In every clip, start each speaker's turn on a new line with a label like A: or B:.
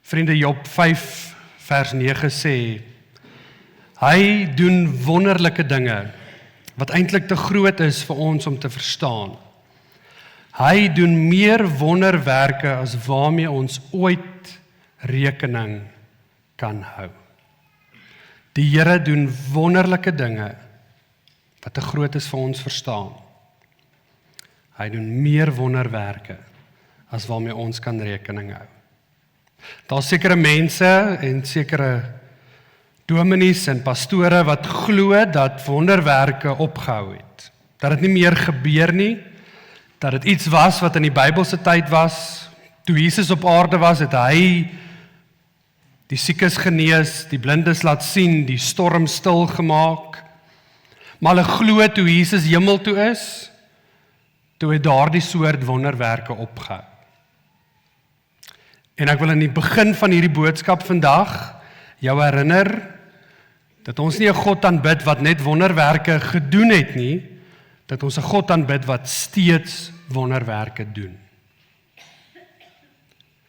A: Vriende, Job 5 vers 9 sê, hy doen wonderlike dinge, wat eintlik te groot is vir ons om te verstaan. Hy doen meer wonderwerke as waarmee ons ooit rekening kan hou. Die Here doen wonderlike dinge, wat te groot is vir ons verstaan. Hy doen meer wonderwerke, as waarmee ons kan rekening hou. Daar is sekere mense en sekere dominees en pastore wat glo dat wonderwerke opgehou het. Dat dit nie meer gebeur nie, dat dit iets was wat in die Bybelse tyd was. Toe Jesus op aarde was, het hy die siekes genees, die blindes laat sien, die storm stil gemaak. Maar hulle glo toe Jesus hemel toe is, toe het daardie soort wonderwerke opgehou. En ek wil in die begin van hierdie boodskap vandag jou herinner dat ons nie 'n God aanbid wat net wonderwerke gedoen het nie, dat ons 'n God aanbid wat steeds wonderwerke doen.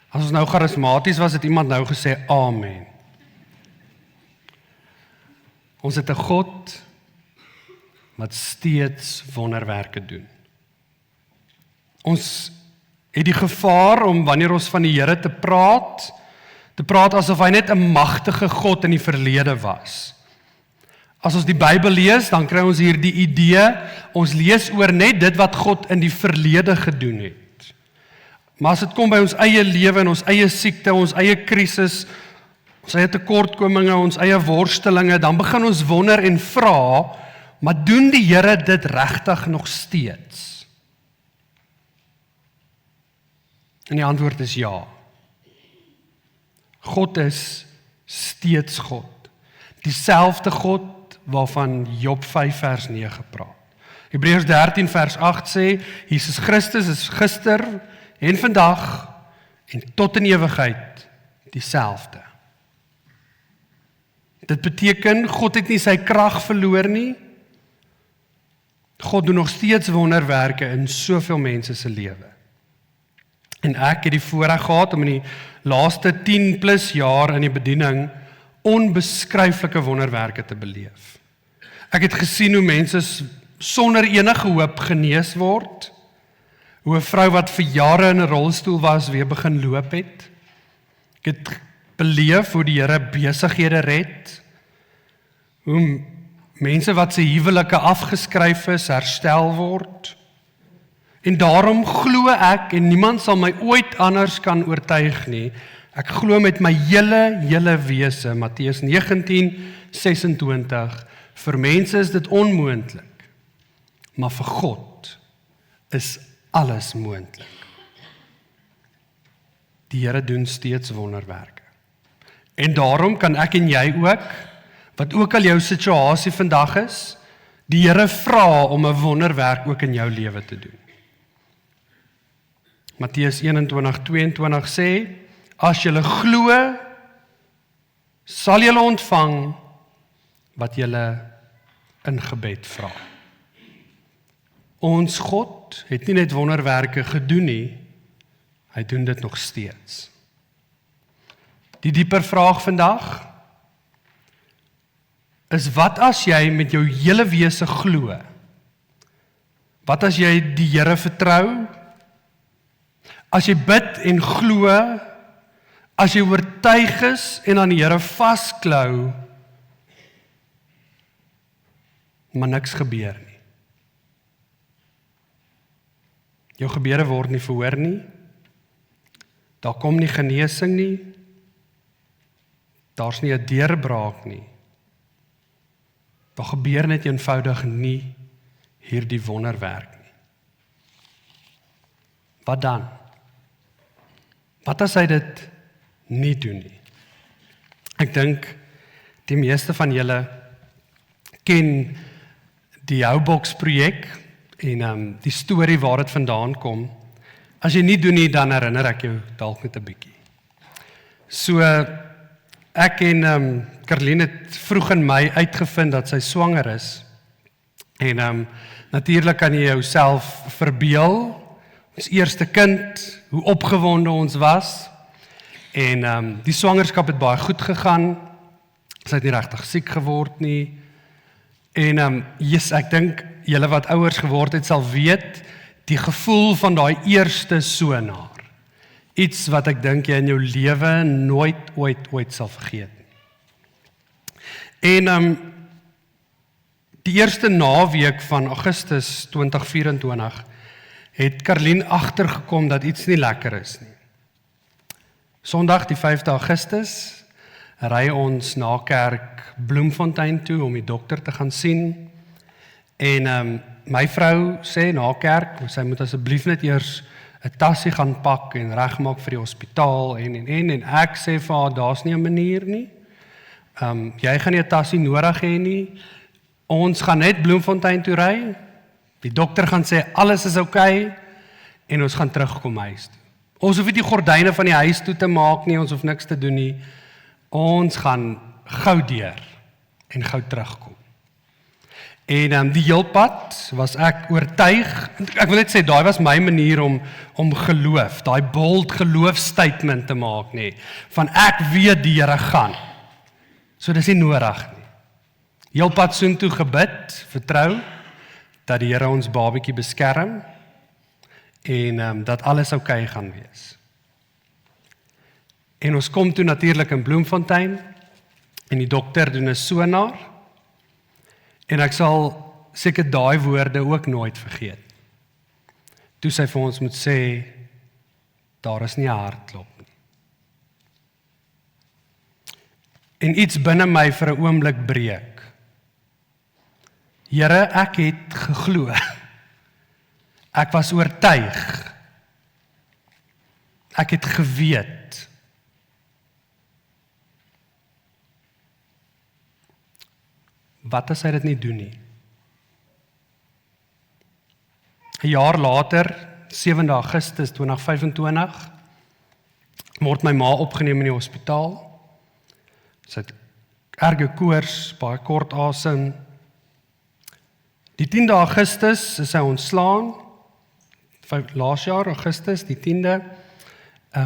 A: As ons nou charismaties was, het iemand nou gesê amen. Ons het 'n God wat steeds wonderwerke doen. Ons het die gevaar om wanneer ons van die Here te praat asof hy net 'n magtige God in die verlede was. As ons die Bybel lees, dan kry ons hier die idee, ons lees oor net dit wat God in die verlede gedoen het. Maar as dit kom by ons eie lewe en ons eie siekte, ons eie krisis, ons eie tekortkominge, ons eie worstelinge, dan begin ons wonder en vra, maar doen die Here dit regtig nog steeds? En die antwoord is ja. God is steeds God. Dieselfde God waarvan Job 5 vers 9 praat. Hebreërs 13 vers 8 sê, Jesus Christus is gister en vandag en tot in ewigheid dieselfde. Dit beteken, God het nie sy krag verloor nie. God doen nog steeds wonderwerke in soveel mense se lewe. En ek het die voorreg gehad om in die laaste 10 plus jaar in die bediening onbeskryflike wonderwerke te beleef. Ek het gesien hoe mense sonder enige hoop genees word, hoe 'n vrou wat vir jare in 'n rolstoel was, weer begin loop het. Ek het beleef hoe die Here besighede red, hoe mense wat se huwelike afgeskryf is, herstel word. En daarom glo ek, en niemand sal my ooit anders kan oortuig nie, ek glo met my hele wese, Matteus 19:26, vir mense is dit onmoontlik, maar vir God is alles moontlik. Die Here doen steeds wonderwerke. En daarom kan ek en jy ook, wat ook al jou situasie vandag is, die Here vra om 'n wonderwerk ook in jou lewe te doen. Matteus 21:22 sê, as julle glo, sal julle ontvang wat julle in gebed vra. Ons God het nie net wonderwerke gedoen nie, hy doen dit nog steeds. Die dieper vraag vandag is, wat as jy met jou hele wese glo? Wat as jy die Here vertrou? As jy bid en glo, as jy oortuig is en aan die Here vasklou, maar niks gebeur nie. Jou gebede word nie verhoor nie, daar kom nie genesing nie, daar's nie 'n deurbraak nie. Daar gebeur net eenvoudig nie hierdie wonderwerk nie. Wat dan? Wat as hy dit nie doen nie? Ek dink die meeste van julle ken die Houbox projek en die storie waar dit vandaan kom. As jy nie doen nie, dan herinner ek jou dalk net 'n bietjie. So ek en Caroline het vroeg in Mei uitgevind dat sy swanger is. En natuurlik kan jy jouself verbeel, ons eerste kind, hoe opgewonde ons was. En die swangerskap het baie goed gegaan. Sy het nie regtig siek geword nie. En ek dink julle wat ouers geword het sal weet, die gevoel van daai eerste sonaar. Iets wat ek dink jy in jou lewe nooit ooit sal vergeet. En die eerste naweek van Augustus 2024 het Karlien agtergekom dat iets nie lekker is nie. Sondag die 5de Augustus ry ons na kerk Bloemfontein toe om die dokter te gaan sien. En my vrou sê na kerk, sy moet asseblief net eers 'n tassie gaan pak en regmaak vir die hospitaal en ek sê vir haar, daar's nie 'n manier nie. Jy gaan nie 'n tassie nodig hê nie. Ons gaan net Bloemfontein toe ry. Die dokter gaan sê alles is oukei en ons gaan terugkom huis toe. Ons hoef nie die gordyne van die huis toe te maak nie, ons hoef niks te doen nie. Ons gaan gou deur en gou terugkom. En die heel pad was ek oortuig, ek wil net sê, daai was my manier om geloof, daai bold geloofstatement te maak, nee, van ek weet die Here gaan. So dis nie nodig nie. Heel pad soontoe gebid, vertrou, dat die Here ons babietjie beskerm, en dat alles oukei gaan wees. En ons kom toe natuurlik in Bloemfontein, en die dokter doen 'n sonaar, en ek sal seker daai woorde ook nooit vergeet. Toe sy vir ons moet sê, daar is nie 'n hartklop nie. En iets binne my vir 'n oomblik breek. Here, ek het geglo. Ek was oortuig. Ek het geweet. Wat as hy dit nie doen nie? 'n jaar later, 7 Augustus 2025, word my ma opgeneem in die hospitaal. Sy het erge koors, baie kort asem. Die 10de Augustus is sy ontslaan. Laas jaar, Augustus, die 10de.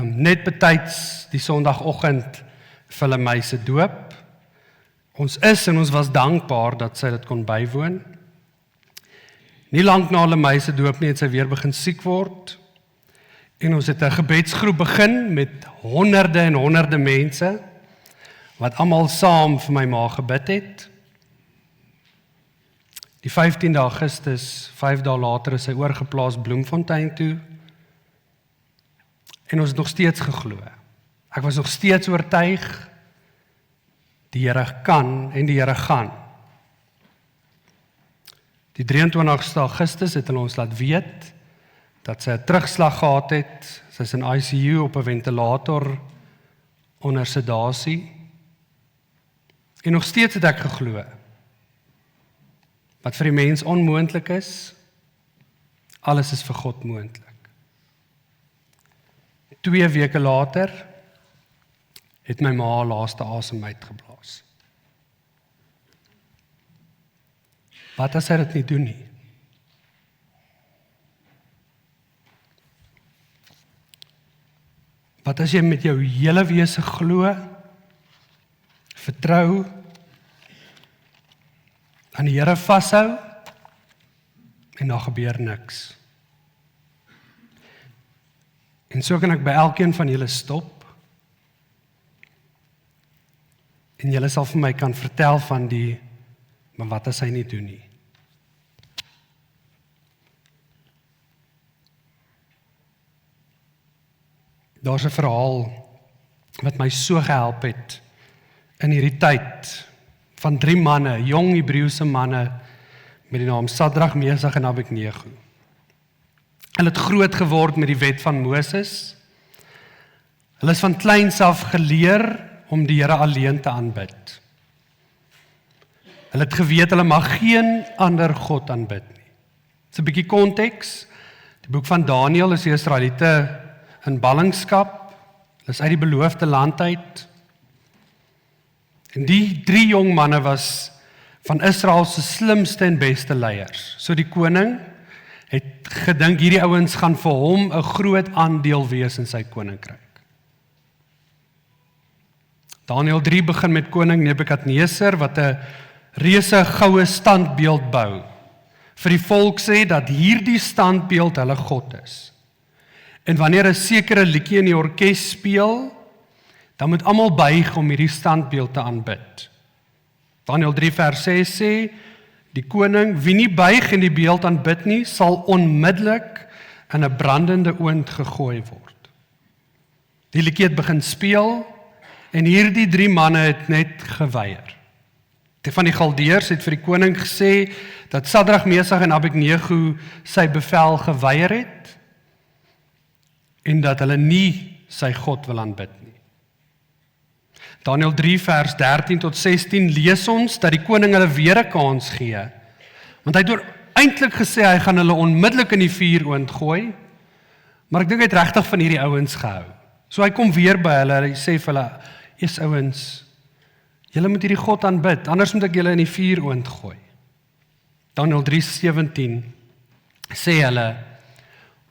A: Net betyds die Sondagoggend vir hulle my se doop. Ons is en ons was dankbaar dat sy dit kon bywoon. Nie lank na hulle my se doop nie, het sy weer begin siek word. En ons het 'n gebedsgroep begin met honderde en honderde mense, wat almal saam vir my ma gebid het. Die 15de Augustus, 5 dae later, is sy oorgeplaas Bloemfontein toe. En ons het nog steeds geglo. Ek was nog steeds oortuig, die Here kan en die Here gaan. Die 23ste Augustus het hulle ons laat weet, dat sy 'n terugslag gehad het. Sy is in ICU op 'n ventilator, onder sedasie. En nog steeds het ek geglo. Wat vir die mens onmoontlik is, alles is vir God moontlik. 2 weke later het my ma haar laaste asem uitgeblaas. Wat as hy dit nie doen nie? Wat as jy met jou hele wese glo, vertrou, aan die Here vashou, en daar gebeur niks? En so kan ek by elkeen van julle stop, en julle sal vir my kan vertel van die, maar wat as hy nie doen nie? Daar's 'n verhaal wat my so gehelp het in hierdie tyd van 3 manne, jong Hebreëse manne met die naam Sadrag, Mesach en Abednego. Hulle het groot geword met die wet van Moses. Hulle is van kleins af geleer om die Here alleen te aanbid. Hulle het geweet hulle mag geen ander God aanbid nie. Dit is 'n bietjie konteks. Die boek van Daniël is die Israeliete in ballingskap. Hulle is uit die beloofde land uit. En die 3 jong manne was van Israel se slimste en beste leiers. So die koning het gedink hierdie ouens gaan vir hom 'n groot aandeel wees in sy koninkryk. Daniël 3 begin met koning Nebukadneser wat 'n reuse goue standbeeld bou. Vir die volk sê dat hierdie standbeeld hulle God is. En wanneer 'n sekere liedjie in die orkes speel, dan moet almal buig om hierdie standbeeld te aanbid. Daniël 3 vers 6 sê, die koning, wie nie buig en die beeld aanbid nie, sal onmiddellik in 'n brandende oond gegooi word. Die liedjie het begin speel, en hierdie 3 manne het net geweier. Die van die Galdeërs het vir die koning gesê, dat Sadrag, Mesach en Abednego sy bevel geweier het, en dat hulle nie sy God wil aanbid nie. Daniël 3 vers 13 tot 16 lees ons dat die koning hulle weer 'n kans gee, want hy het eintlik gesê hy gaan hulle onmiddellik in die vuuroond gooi, maar ek dink hy het regtig van hierdie ouens gehou. So hy kom weer by hulle en hy sê vir hulle, "Eers ouens, julle moet hierdie God aanbid, anders moet ek julle in die vuuroond gooi." Daniël 3:17 sê hulle,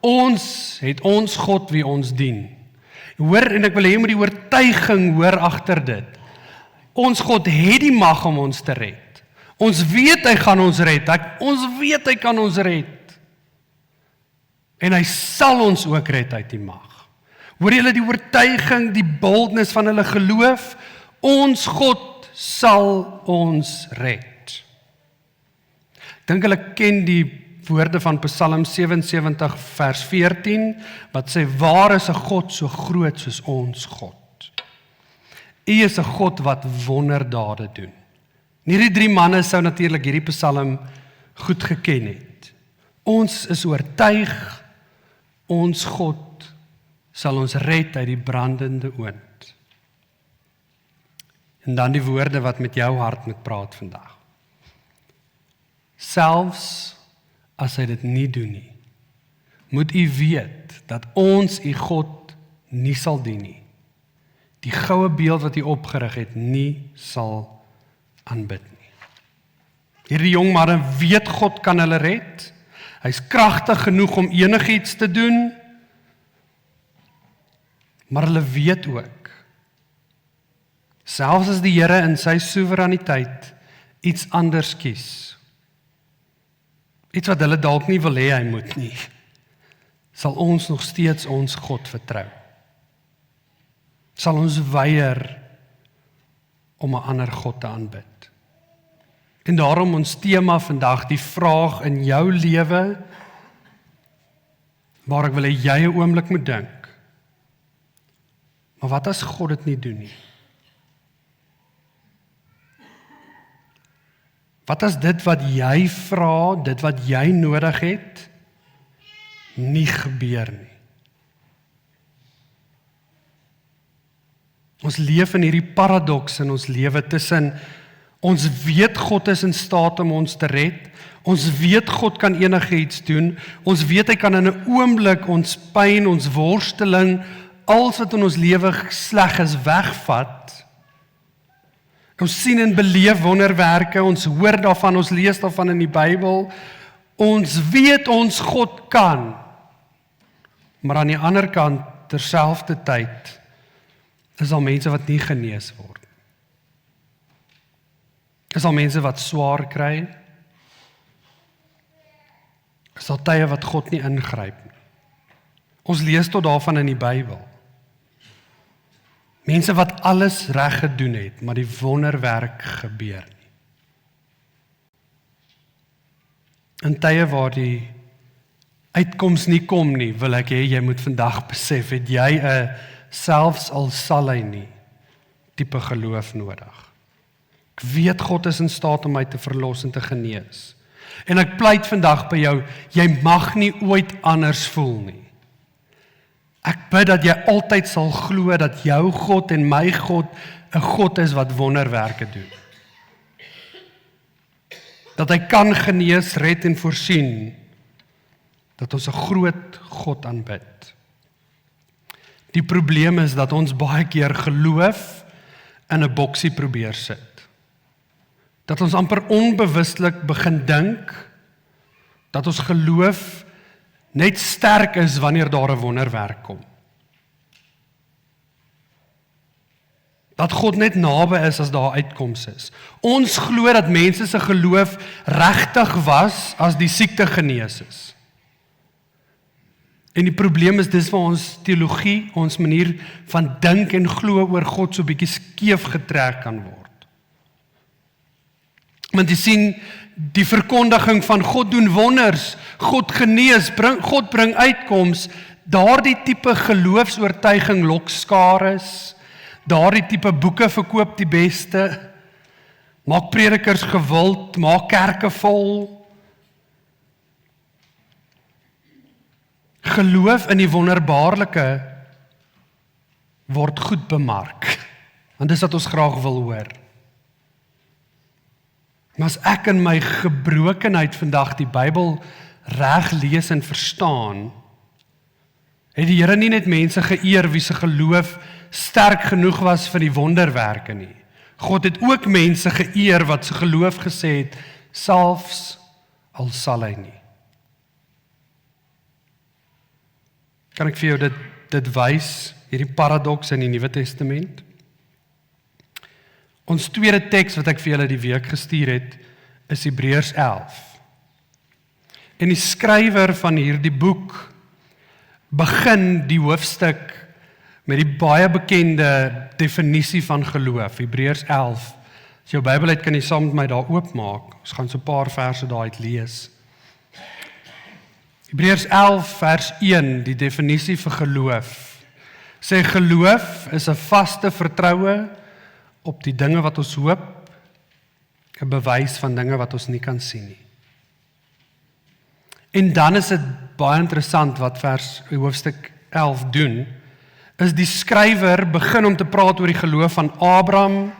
A: "Ons het ons God wie ons dien." Hoor, en ek wil hê jy moet die oortuiging hoor agter dit. Ons God het die mag om ons te red. Ons weet hy gaan ons red. Ons weet hy kan ons red. En hy sal ons ook red uit die mag. Hoor julle die oortuiging, die boldness van hulle geloof? Ons God sal ons red. Ek dink hulle ken die woorde van Psalm 77 vers 14, wat sê, waar is 'n God so groot soos ons God? U is 'n God wat wonderdade doen. Hierdie 3 manne sou natuurlik hierdie Psalm goed geken het. Ons is oortuig, ons God sal ons red uit die brandende oond. En dan die woorde wat met jou hart moet praat vandag. Selfs as hy dit nie doen nie, moet u weet dat ons u God nie sal dien nie. Die goue beeld wat u opgerig het, nie sal aanbid nie. Hierdie jong manne weet God kan hulle red. Hy's kragtig genoeg om enigiets te doen, maar hulle weet ook, selfs as die Here in sy soewereiniteit iets anders kies, iets wat hulle dalk nie wil hê hy moet nie, sal ons nog steeds ons God vertrou. Sal ons weier om 'n ander God te aanbid. En daarom ons tema vandag, die vraag in jou lewe, waar ek wil hê jy 'n oomblik moet dink. Maar wat as God dit nie doen nie? Wat as dit wat jy vra, dit wat jy nodig het, nie gebeur nie? Ons leef in hierdie paradoks in ons lewe tussen, ons weet God is in staat om ons te red, ons weet God kan enigiets doen, ons weet hy kan in 'n oomblik ons pyn, ons worsteling, alles wat in ons lewe sleg is, wegvat. Ons sien en beleef wonderwerke, ons hoor daarvan, ons lees daarvan in die Bybel. Ons weet ons God kan. Maar aan die ander kant, terselfdertyd, is al mense wat nie genees word. Is al mense wat swaar kry. Is al tye wat God nie ingryp nie. Ons lees tot daarvan in die Bybel. Mense wat alles reg gedoen het, maar die wonderwerk gebeur nie. In tye waar die uitkoms nie kom nie, wil ek hê jy moet vandag besef, het jy 'n selfs al sal hy nie tipe geloof nodig. Ek weet God is in staat om my te verlos en te genees. En ek pleit vandag by jou, jy mag nie ooit anders voel nie. Ek bid dat jy altyd sal glo dat jou God en my God 'n God is wat wonderwerke doen. Dat hy kan genees, red en voorsien. Dat ons 'n groot God aanbid. Die probleem is dat ons baie keer geloof in 'n boksie probeer sit. Dat ons amper onbewustelik begin dink dat ons geloof net sterk is wanneer daar 'n wonderwerk kom. Dat God net naby is as daar uitkoms is. Ons glo dat mense se geloof regtig was as die siekte genees is. En die probleem is dis waar ons teologie, ons manier van dink en glo oor God so bietjie skeef getrek kan word. Want jy sien, die verkondiging van God doen wonders, God genees, God bring uitkoms, daardie tipe geloofsoortuiging lok skares, daardie tipe boeke verkoop die beste, maak predikers gewild, maak kerke vol. Geloof in die wonderbaarlike word goed bemark, want dis wat ons graag wil hoor. Maar as ek in my gebrokenheid vandag die Bybel reg lees en verstaan, het die Here nie net mense geëer wie se geloof sterk genoeg was vir die wonderwerke nie. God het ook mense geëer wat se geloof gesê het, selfs al sal hy nie. Kan ek vir jou dit wys, hierdie paradoks in die Nuwe Testament? Ons tweede teks wat ek vir julle die week gestuur het, is Hebreërs 11. En die skrywer van hierdie boek begin die hoofstuk met die baie bekende definisie van geloof, Hebreërs 11. As jou Bybel het, kan jy saam met my daar oopmaak. Ons gaan so 'n paar verse daaruit lees. Hebreërs 11 vers 1, die definisie vir geloof. Sê geloof is 'n vaste vertroue op die dinge wat ons hoop, 'n bewys van dinge wat ons nie kan sien nie. En dan is dit baie interessant wat hoofstuk 11 doen, is die skrywer begin om te praat oor die geloof van Abraham,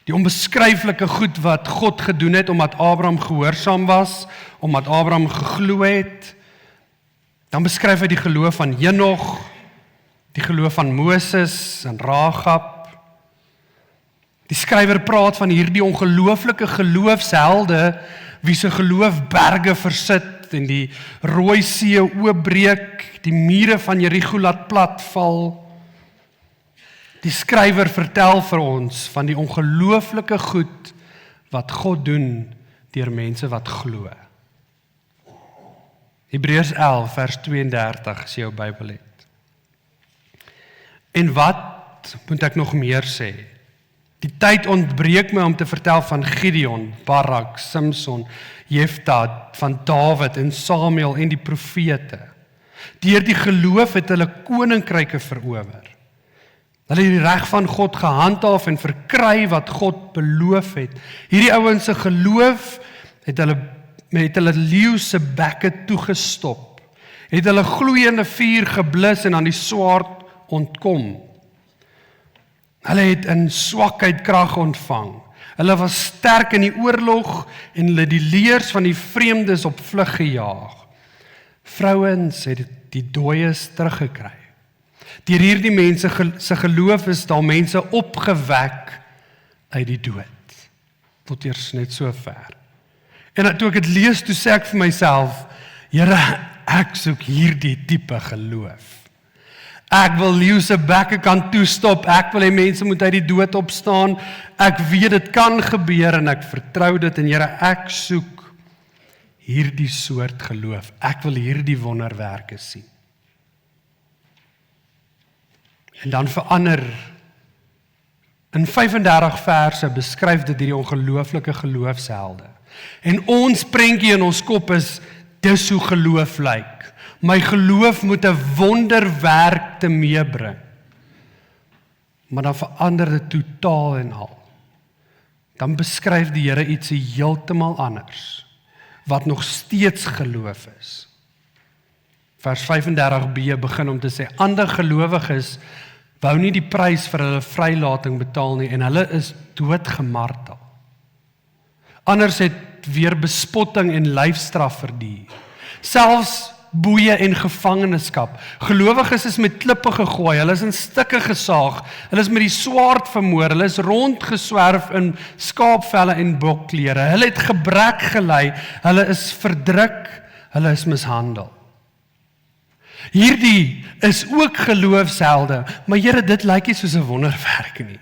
A: die onbeskryflike goed wat God gedoen het, omdat Abraham gehoorsaam was, omdat Abraham geglo het. Dan beskryf hy die geloof van Henog, die geloof van Moses en Rahab. Die skrywer praat van hierdie ongelooflike geloofshelde, wie se geloof berge versit, en die Rooi See oopbreek, die mure van Jerigo laat platval. Die skrywer vertel vir ons van die ongelooflike goed wat God doen deur mense wat glo. Hebreërs 11 vers 32 as jy jou Bybel het. En wat moet ek nog meer sê? Die tyd ontbreek my om te vertel van Gideon, Barak, Samson, Jefta, van Dawid en Samuel en die profete. Deur die geloof het hulle koninkryke verower. Hulle het die reg van God gehandhaaf en verkry wat God beloof het. Hierdie ouens se geloof het hulle leeu se bekke toegestop. Het hulle gloeiende vuur geblus en aan die swaard ontkom. Hulle het in swakheid krag ontvang. Hulle was sterk in die oorlog en hulle die leers van die vreemdes op vlug gejaag. Vrouens het die dooies teruggekry. Deur hierdie mense se geloof is daar mense opgewek uit die dood. Tot eers net so ver. En toe ek dit lees, toe sê ek vir myself, Here, ek soek hierdie tipe geloof. Ek wil leeu se bekke kan toestop, ek wil hê mense moet uit die dood opstaan, ek weet dit kan gebeur en ek vertrou dit en Here, ek soek hierdie soort geloof, ek wil hierdie wonderwerke sien. En dan verander, in 35 verse beskryf dit hierdie ongelooflike geloofshelde. En ons prentjie in ons kop is, dis hoe geloof lyk. My geloof moet 'n wonderwerk te meebring. Maar dan verander dit totaal en al. Dan beskryf die Here iets heeltemal anders, wat nog steeds geloof is. Vers 35b begin om te sê, ander gelowiges wou nie die prys vir hulle vrylating betaal nie, en hulle is doodgemartel. Anders het weer bespotting en lyfstraf verduur. Selfs boeie en gevangenskap. Gelowiges is met klippe gegooi, hulle is in stukke gesaag, hulle is met die swaard vermoor, hulle is rondgeswerf in skaapvelle en bokklere, hulle het gebrek gely, hulle is verdruk, hulle is mishandel. Hierdie is ook geloofshelde, maar Here, dit lyk nie soos 'n wonderwerk nie.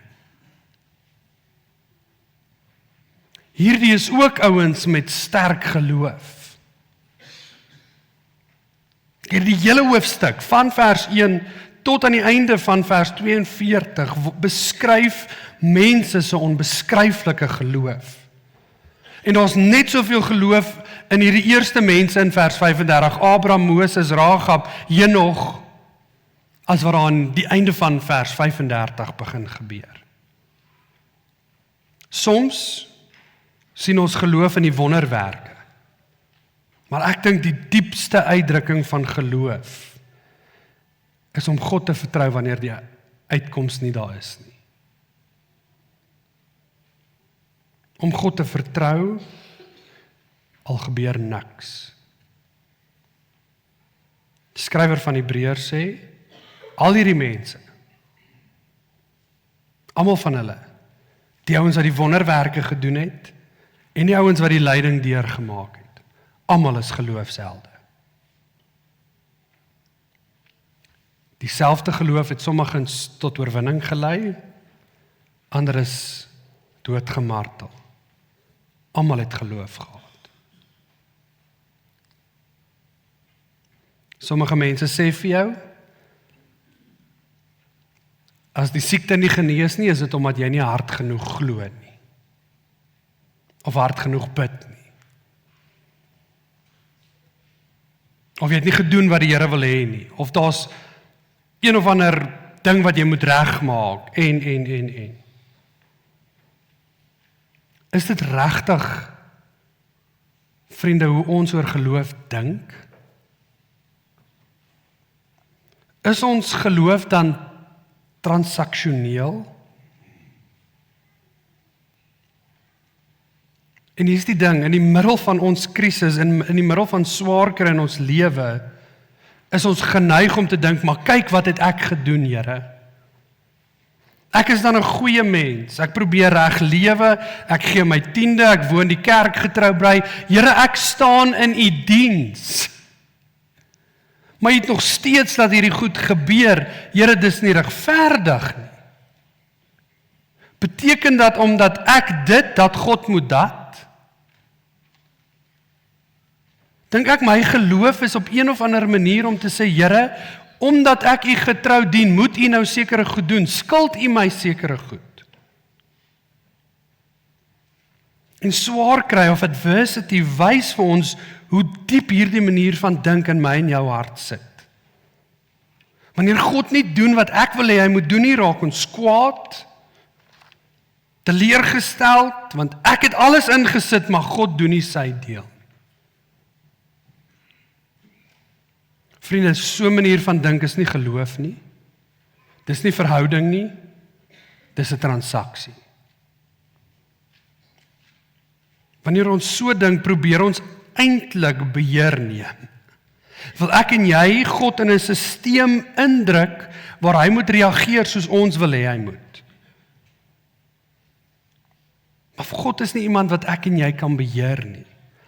A: Hierdie is ook ouens met sterk geloof. Hierdie hele hoofstuk, van vers 1 tot aan die einde van vers 42, beskryf mense se onbeskryflike geloof. En daar's net soveel geloof in hierdie eerste mense in vers 35, Abraham, Moses, Rahab, Henog, as wat aan die einde van vers 35 begin gebeur. Soms sien ons geloof in die wonderwerke, maar ek dink die diepste uitdrukking van geloof is om God te vertrou wanneer die uitkoms nie daar is nie. Om God te vertrou, al gebeur niks. Die skrywer van Hebreërs sê, al hierdie mense, almal van hulle, die ouens wat die wonderwerke gedoen het, en die ouens wat die lyding deurgemaak het, almal is geloofshelde. Dieselfde geloof het sommigens tot oorwinning gelei, ander is doodgemartel. Almal het geloof gehad. Sommige mense sê vir jou, as die siekte nie genees nie, is dit omdat jy nie hard genoeg glo nie. Of hard genoeg bid nie. Of jy het nie gedoen wat die Here wil hê nie. Of daar's een of ander ding wat jy moet regmaak, en. Is dit regtig, vriende, hoe ons oor geloof dink? Is ons geloof dan transaksioneel? En hier is die ding, in die middel van ons krisis, in die middel van swaar kry in ons lewe, is ons geneig om te dink, maar kyk wat het ek gedoen, Here? Ek is dan 'n goeie mens, ek probeer reg lewe, ek gee my 10de, ek woon die kerk getrou bly, Here, ek staan in u diens. Maar jy het nog steeds dat hierdie goed gebeur, Here, dis nie regverdig nie. Beteken dat omdat ek dit, dat God moet dat? Dink ek my geloof is op een of ander manier om te sê, Here, omdat ek u getrou dien, moet u nou sekere goed doen, skuld u my sekere goed. En swaar kry of adversity wys vir ons hoe diep hierdie manier van dink in my en jou hart sit. Wanneer God nie doen wat ek wil hê hy moet doen nie, raak ons kwaad, teleurgesteld, want ek het alles ingesit, maar God doen nie sy deel. Vriende, so 'n manier van dink is nie geloof nie. Dis nie verhouding nie. Dis 'n transaksie. Wanneer ons so dink, probeer ons eintlik beheer neem. Wil ek en jy God in 'n stelsel indruk waar hy moet reageer soos ons wil hê hy moet. Maar God is nie iemand wat ek en jy kan beheer nie.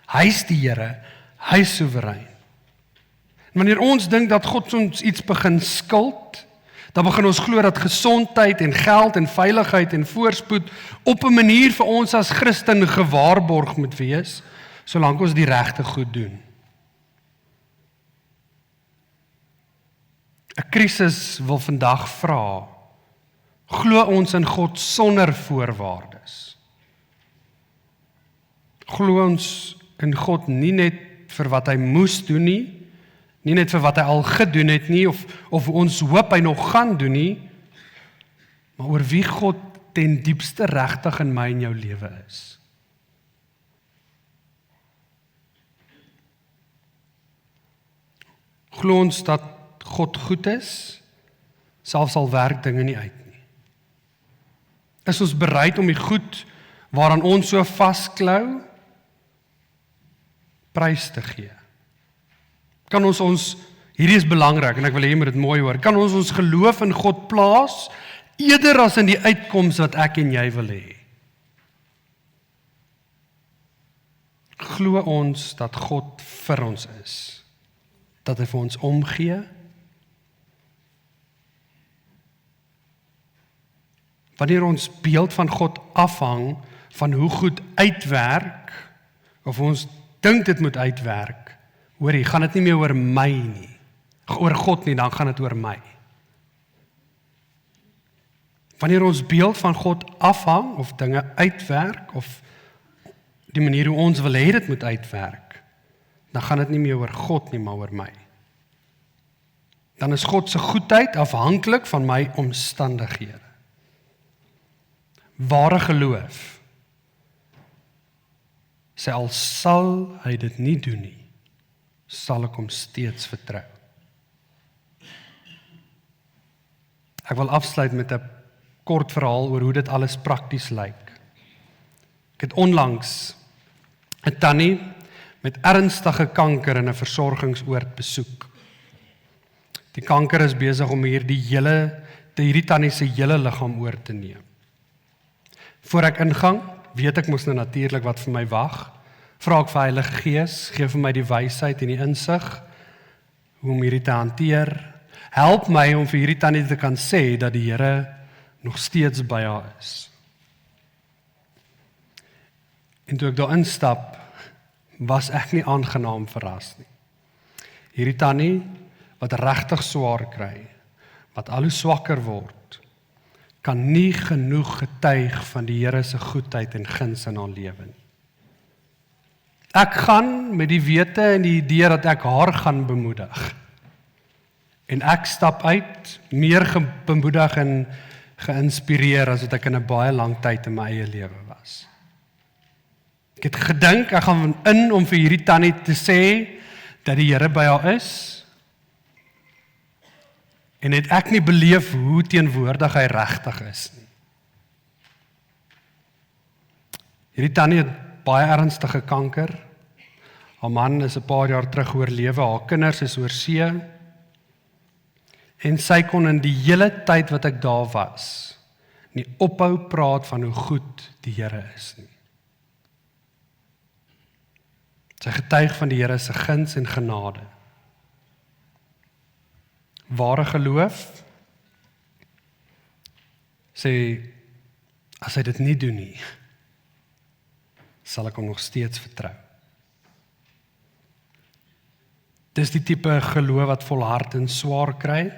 A: Hy is die Here, hy is soewerein. Wanneer ons dink dat God ons iets begin skuld, dan begin ons glo dat gesondheid en geld en veiligheid en voorspoed op 'n manier vir ons as Christen gewaarborg moet wees, solank ons die regte goed doen. 'n Krisis wil vandag vra, glo ons in God sonder voorwaardes? Glo ons in God nie net vir wat hy moes doen nie net vir wat hy al gedoen het nie, of ons hoop hy nog gaan doen nie, maar oor wie God ten diepste regtig in my en jou lewe is. Glo ons dat God goed is, selfs al werk dinge nie uit nie. Is ons bereid om die goed waaraan ons so vasklou, prys te gee? Kan ons, hierdie is belangrik en ek wil hê jy moet dit mooi hoor, kan ons geloof in God plaas, eerder as in die uitkoms wat ek en jy wil hê? Glo ons dat God vir ons is, dat hy vir ons omgee? Wanneer ons beeld van God afhang van hoe goed uitwerk, of ons dink dit moet uitwerk, hoorie, gaan dit nie meer oor my nie, oor God nie, dan gaan dit oor my. Wanneer ons beeld van God afhang, of dinge uitwerk, of die manier hoe ons wil hê dit moet uitwerk, dan gaan dit nie meer oor God nie, maar oor my. Dan is God se goedheid afhanklik van my omstandighede. Ware geloof, sê al sal hy dit nie doen nie, sal ek hom steeds vertrou. Ek wil afsluit met 'n kort verhaal oor hoe dit alles prakties lyk. Ek het onlangs 'n tannie met ernstige kanker in 'n versorgingsoord besoek. Die kanker is besig om hierdie tannie se hele liggaam oor te neem. Voor ek ingang, weet ek mos nou natuurlik wat vir my wag. Vra ek vir Heilige Gees, gee vir my die wysheid en die insig hoe om hierdie te hanteer. Help my om vir hierdie tannie te kan sê dat die Here nog steeds by haar is. En toe ek daar instap, was ek nie aangenaam verras nie. Hierdie tannie wat regtig swaar kry, wat al hoe swakker word, kan nie genoeg getuig van die Here se goedheid en guns in haar lewe nie. Ek gaan met die wete en die idee dat ek haar gaan bemoedig. En ek stap uit, meer bemoedig en geïnspireer as wat ek in 'n baie lang tyd in my eie lewe was. Ek het gedink, ek gaan in om vir hierdie tannie te sê dat die Here by haar is, en het ek nie beleef hoe teenwoordig hy regtig is nie. Hierdie tannie het baie ernstige kanker. Haar man is 'n paar jaar terug oorlewe, haar kinders is oorsee. En sy kon in die hele tyd wat ek daar was, nie ophou praat van hoe goed die Here is nie. Sy getuig van die Here se guns en genade. Ware geloof sê, as hy dit nie doen nie, sal ek hom nog steeds vertrou. Dis die tipe geloof wat volhard en swaar kry,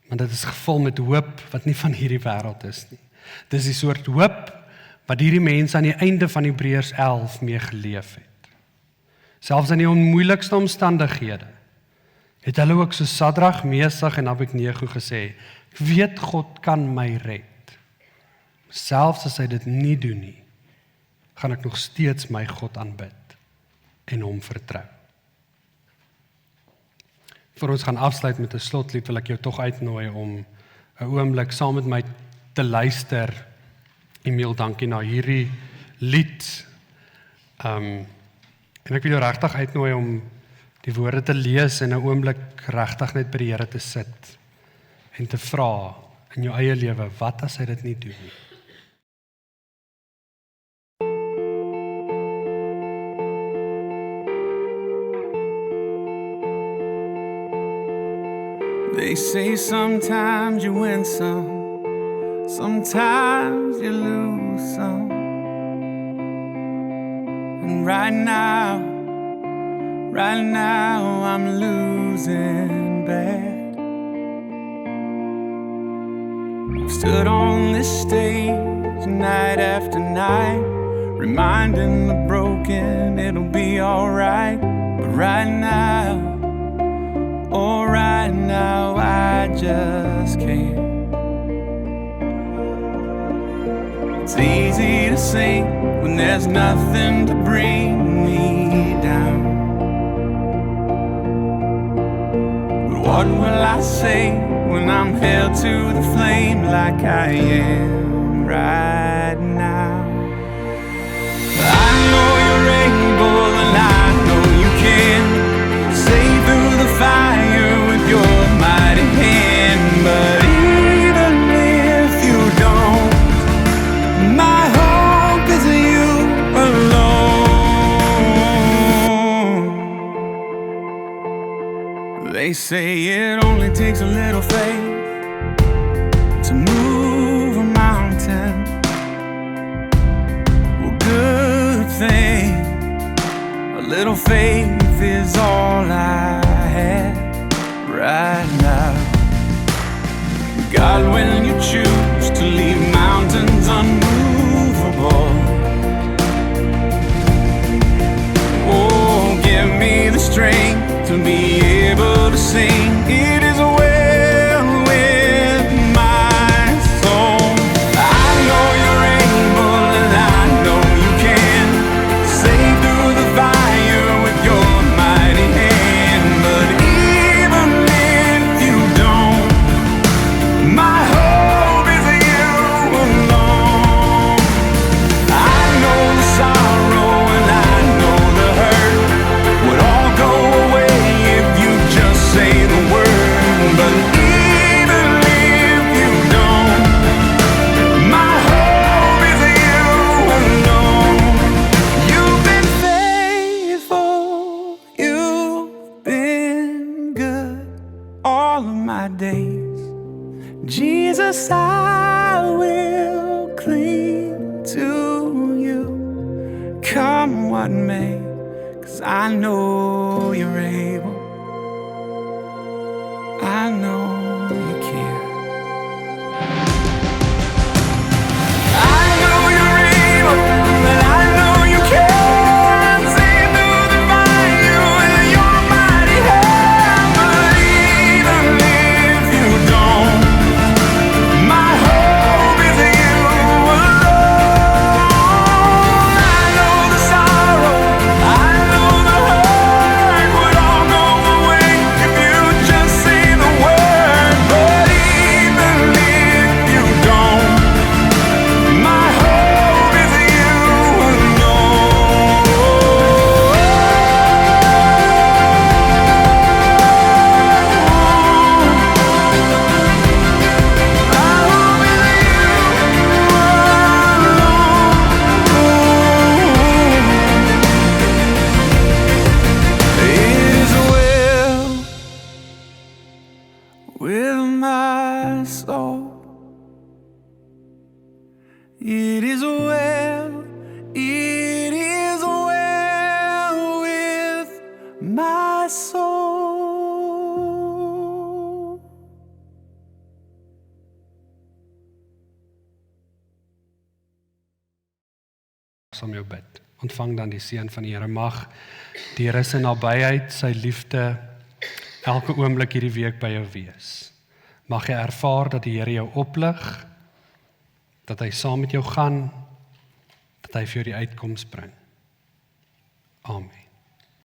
A: maar dit is gevul met hoop wat nie van hierdie wêreld is nie. Dis die soort hoop wat hierdie mense aan die einde van Hebreërs 11 mee geleef het. Selfs in die onmoeilikste omstandighede het hulle ook so Sadrag, Mesach en Abednego gesê, ek weet God kan my red. Selfs as hy dit nie doen nie, gaan ek nog steeds my God aanbid en hom vertrou. Voor ons gaan afsluit met 'n slotlied, wil ek jou tog uitnooi om 'n oomblik saam met my te luister. Emiel, dankie na hierdie lied. En ek wil jou regtig uitnooi om die woorde te lees en 'n oomblik regtig net by die Here te sit en te vra in jou eie lewe, wat as hy dit nie doen nie?
B: They say sometimes you win some, sometimes you lose some. And right now I'm losing bad. I've stood on this stage night after night, reminding the broken it'll be alright. But right now, oh, right now I just can't. It's easy to sing when there's nothing to bring me down. But what will I say when I'm held to the flame like I am right now? I know you're able and I know you can see through the fire with your mighty hand. But even if you don't, my hope is you alone. They say it only takes a little faith little faith is all I have right now. God, when you choose to leave mountains unmovable, oh, give me the strength to be able to sing. It is well with my soul. I know you're able and I know you can save through the fire with your mighty hand. But even if you don't, my hope is you alone. I know the sorrow and I know the hurt would all go away if you just say the word. But even if you don't, my hope is you alone. You've been faithful, you've been good all of my days. Jesus, I will cling to you, come what may, 'cause I know you're able, I know you can. I know you're able, and I know you can save through the fire with your mighty hand. But even if you don't, my hope is you alone. I know the sorrow, I know the hurt would all go away if you just say the word. But even if you don't, my hope is you alone. It is well with my soul. It is well with my soul.
A: Om jou bid. Ontvang dan die seën van die Here. Mag die Here se nabyheid, sy liefde elke oomblik hierdie week by jou wees. Mag jy ervaar dat die Here jou oplig, dat hy saam met jou gaan, dat hy vir jou die uitkoms bring. Amen.